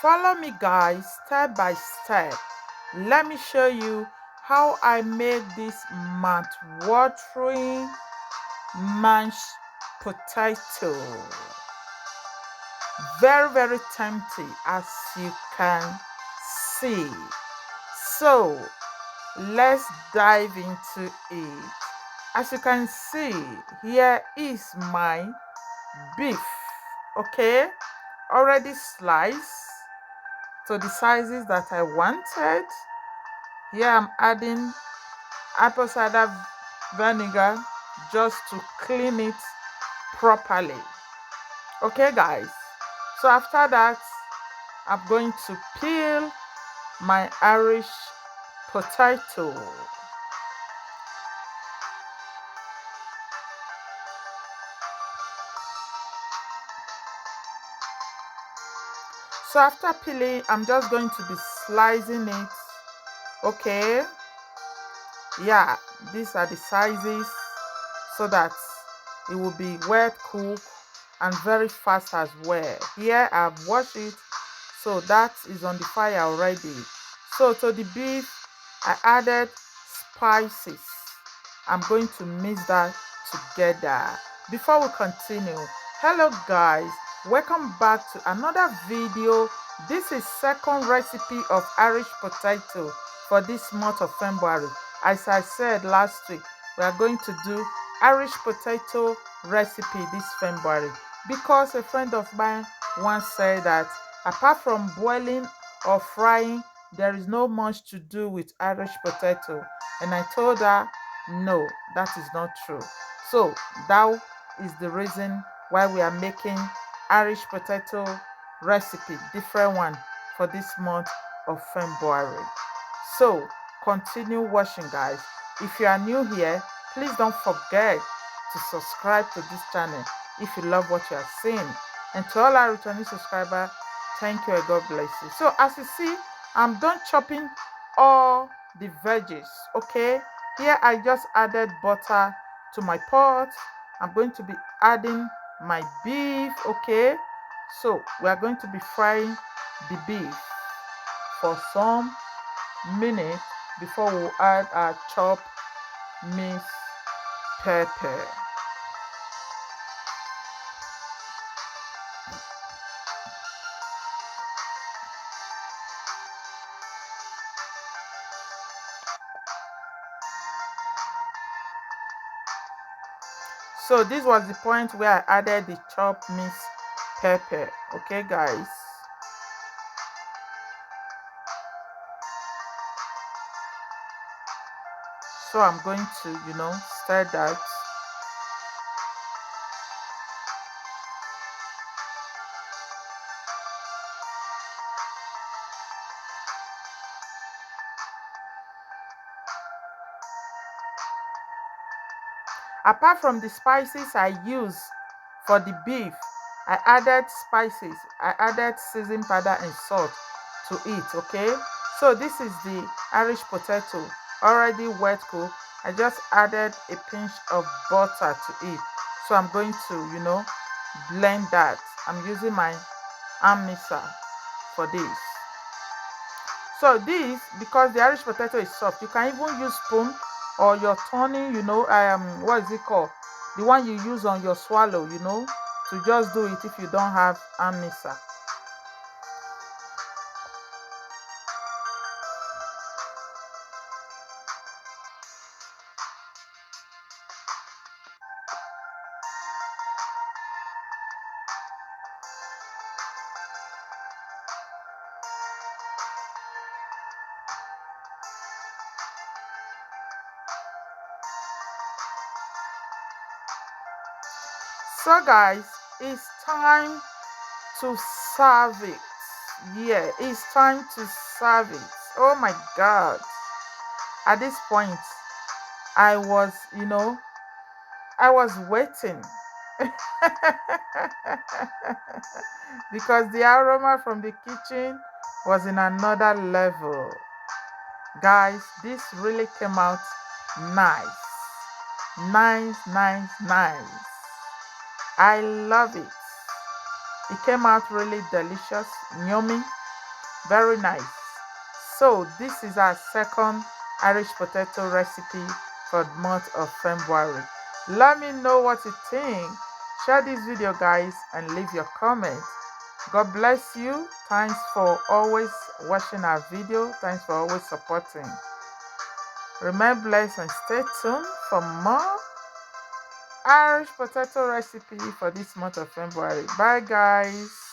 Follow me, guys, step by step. Let me show you how I make this mouth-watering mashed potato. Very, very tempting, as you can see. So let's dive into it. As you can see, here is my beef, okay, already sliced to the sizes that I wanted. Here I'm adding apple cider vinegar just to clean it properly. Okay, guys. So after that, I'm going to peel my Irish potato. So after peeling, I'm just going to be slicing it. Okay. Yeah, these are the sizes so that it will be well cooked and very fast as well. Here I've washed it, so that is on the fire already. So to the beef, I added spices. I'm going to mix that together. Before we continue, hello guys, welcome back to another video. This is second recipe of Irish potato for this month of February. As I said last week, we are going to do Irish potato recipe this February because a friend of mine once said that apart from boiling or frying, there is no much to do with Irish potato. And I told her, no, that is not true. So that is the reason why we are making Irish potato recipe, different one for this month of February. So continue watching, guys. If you are new here, please don't forget to subscribe to this channel if you love what you are seeing. And to all our returning subscribers, thank you and God bless you. So as you see, I'm done chopping all the veggies. Okay, here I just added butter to my pot. I'm going to be adding my beef. Okay, so we are going to be frying the beef for some minutes before we add our chopped minced pepper. So this was the point where I added the chopped minced pepper. Okay, guys. So I'm going to, stir that. Apart from the spices I use for the beef, I added spices. I added seasoning powder and salt to it. Okay. So this is the Irish potato already wet cooked. I just added a pinch of butter to it. So I'm going to, blend that. I'm using my hand mixer for this. So this, because the Irish potato is soft, you can even use spoon or your turning, what is it called? The one you use on your swallow, to just do it if you don't have hand mixer. So guys, it's time to serve it. Yeah, it's time to serve it. Oh my God. At this point, I was, I was waiting because the aroma from the kitchen was in another level. Guys, this really came out nice. Nice, nice, nice. I love it. It came out really delicious, yummy. Very nice. So this is our second Irish potato recipe for the month of February. Let me know what you think. Share this video, guys, and leave your comment. God bless you. Thanks for always watching our video. Thanks for always supporting. Remain blessed and stay tuned for more Irish potato recipe for this month of February. Bye, guys.